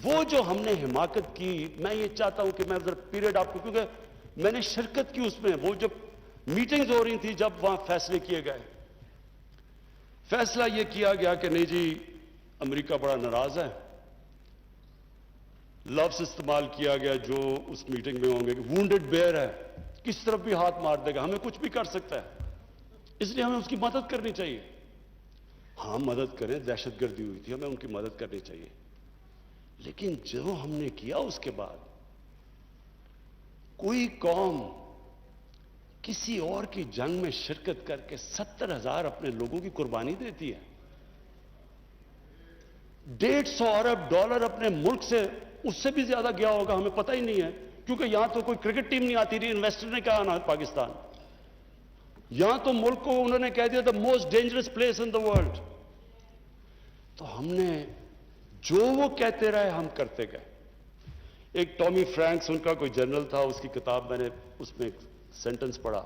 وہ جو ہم نے حماقت کی، میں یہ چاہتا ہوں کہ میں ذرا پیریڈ آپ کو، کیونکہ میں نے شرکت کی اس میں، وہ جب میٹنگز ہو رہی تھی، جب وہاں فیصلے کیے گئے، فیصلہ یہ کیا گیا کہ نہیں جی امریکہ بڑا ناراض ہے، لفظ استعمال کیا گیا جو اس میٹنگ میں ہوں گے کہ وونڈڈ بیئر ہے، کس طرف بھی ہاتھ مار دے گا، ہمیں کچھ بھی کر سکتا ہے، اس لیے ہمیں اس کی مدد کرنی چاہیے۔ ہاں مدد کریں، دہشت گردی ہوئی تھی، ہمیں ان کی مدد کرنی چاہیے، لیکن جو ہم نے کیا اس کے بعد، کوئی قوم کسی اور کی جنگ میں شرکت کر کے 70,000 اپنے لوگوں کی قربانی دیتی ہے، 150 ارب ڈالر اپنے ملک سے، اس سے بھی زیادہ گیا ہوگا، ہمیں پتہ ہی نہیں ہے، کیونکہ یہاں تو کوئی کرکٹ ٹیم نہیں آتی رہی، انویسٹر نے کہا آنا پاکستان، یہاں تو ملک کو انہوں نے کہہ دیا the most dangerous place in the world. تو ہم نے جو وہ کہتے رہے ہم کرتے گئے۔ ایک ٹامی فرینکس ان کا کوئی جنرل تھا، اس کی کتاب میں نے اس میں ایک سینٹنس پڑھا،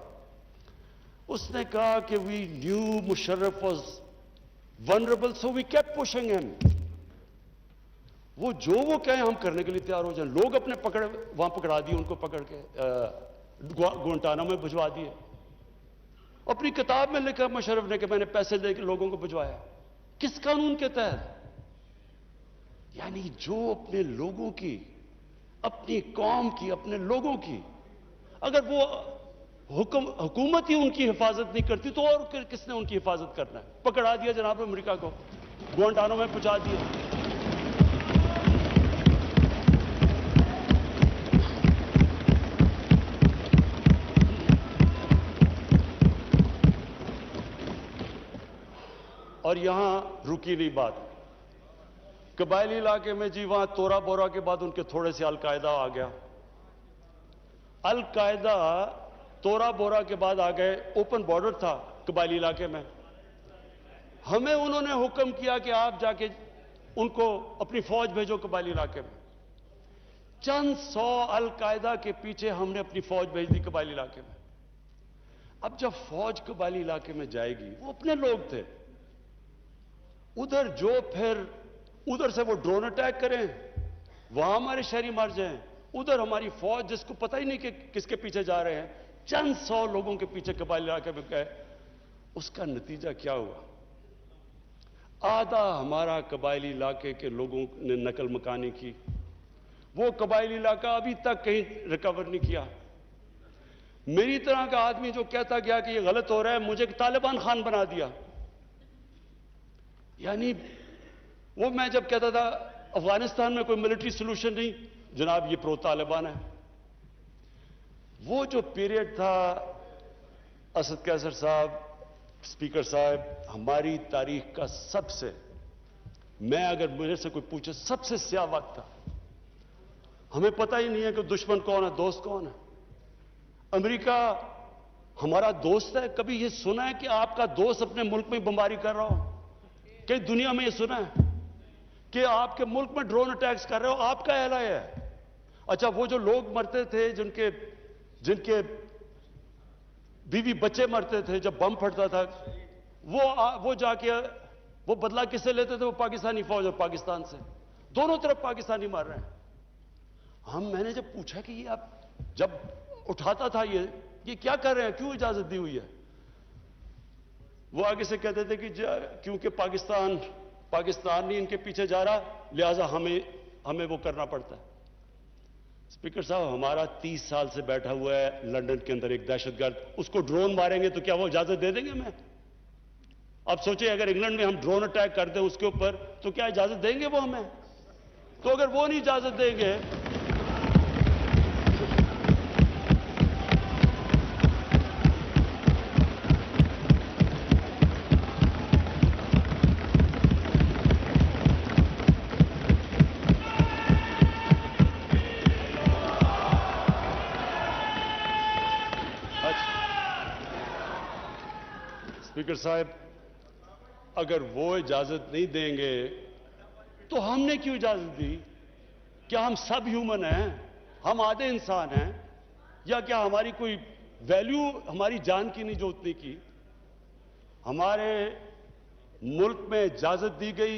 اس نے کہا کہ we knew Musharraf was vulnerable so we kept pushing him۔ وہ جو وہ کہیں ہم کرنے کے لیے تیار ہو جائیں، لوگ اپنے وہاں پکڑا دیے، ان کو پکڑ کے گوانٹانامو میں بھجوا دیے، اپنی کتاب میں لکھا مشرف نے کہ میں نے پیسے دے کے لوگوں کو بھجوایا، کس قانون کے تحت؟ یعنی جو اپنے لوگوں کی، اپنی قوم کی، اپنے لوگوں کی، اگر وہ حکومت ہی ان کی حفاظت نہیں کرتی تو اور کس نے ان کی حفاظت کرنا ہے؟ پکڑا دیا جناب امریکہ کو، گوانٹانامو میں پہنچا دیا۔ اور یہاں رکی نہیں بات، قبائلی علاقے میں جی وہاں تورا بورا کے بعد ان کے تھوڑے سے القاعدہ آ گیا، القاعدہ تورا بورا کے بعد آ گئے، اوپن بارڈر تھا قبائلی علاقے میں، ہمیں انہوں نے حکم کیا کہ آپ جا کے ان کو اپنی فوج بھیجو قبائلی علاقے میں، چند سو القاعدہ کے پیچھے ہم نے اپنی فوج بھیج دی قبائلی علاقے میں۔ اب جب فوج قبائلی علاقے میں جائے گی، وہ اپنے لوگ تھے، ادھر جو پھر ادھر سے وہ ڈرون اٹیک کریں، وہاں ہمارے شہری مر جائیں، ادھر ہماری فوج جس کو پتہ ہی نہیں کہ کس کے پیچھے جا رہے ہیں، چند سو لوگوں کے پیچھے قبائلی علاقے میں گئے، اس کا نتیجہ کیا ہوا؟ آدھا ہمارا قبائلی علاقے کے لوگوں نے نقل مکانی کی، وہ قبائلی علاقہ ابھی تک کہیں ریکور نہیں کیا۔ میری طرح کا آدمی جو کہتا گیا کہ یہ غلط ہو رہا ہے، مجھے طالبان خان بنا دیا۔ یعنی وہ میں جب کہتا تھا افغانستان میں کوئی ملٹری سلوشن نہیں، جناب یہ پرو طالبان ہے۔ وہ جو پیریڈ تھا اسد قیصر صاحب، اسپیکر صاحب، ہماری تاریخ کا سب سے، میں اگر میرے سے کوئی پوچھے سب سے سیاہ وقت تھا، ہمیں پتہ ہی نہیں ہے کہ دشمن کون ہے، دوست کون ہے۔ امریکہ ہمارا دوست ہے، کبھی یہ سنا ہے کہ آپ کا دوست اپنے ملک میں بمباری کر رہا ہو؟ کئی دنیا میں یہ سنا ہے کہ آپ کے ملک میں ڈرون اٹیکس کر رہے ہو، آپ کا اہل ہے؟ اچھا وہ جو لوگ مرتے تھے، جن کے بیوی بچے مرتے تھے جب بم پھٹتا تھا، وہ جا کے وہ بدلہ کس سے لیتے تھے؟ وہ پاکستانی فوج اور پاکستان سے، دونوں طرف پاکستانی مار رہے ہیں۔ میں نے جب پوچھا کہ یہ آپ جب اٹھاتا تھا یہ کیا کر رہے ہیں، کیوں اجازت دی ہوئی ہے؟ وہ آگے سے کہتے تھے کہ کیونکہ پاکستان نہیں ان کے پیچھے جا رہا، لہٰذا ہمیں وہ کرنا پڑتا ہے۔ اسپیکر صاحب ہمارا 30 سال سے بیٹھا ہوا ہے لندن کے اندر ایک دہشت گرد، اس کو ڈرون ماریں گے تو کیا وہ اجازت دے دیں گے ہمیں؟ اب سوچیں اگر انگلینڈ میں ہم ڈرون اٹیک کر دیں اس کے اوپر تو کیا اجازت دیں گے وہ ہمیں؟ تو اگر وہ نہیں اجازت دیں گے، اسپیکر صاحب اگر وہ اجازت نہیں دیں گے تو ہم نے کیوں اجازت دی؟ کیا ہم سب ہیومن ہیں؟ ہم آدھے انسان ہیں؟ یا کیا ہماری کوئی ویلیو ہماری جان کی نہیں جو اتنی کی؟ ہمارے ملک میں اجازت دی گئی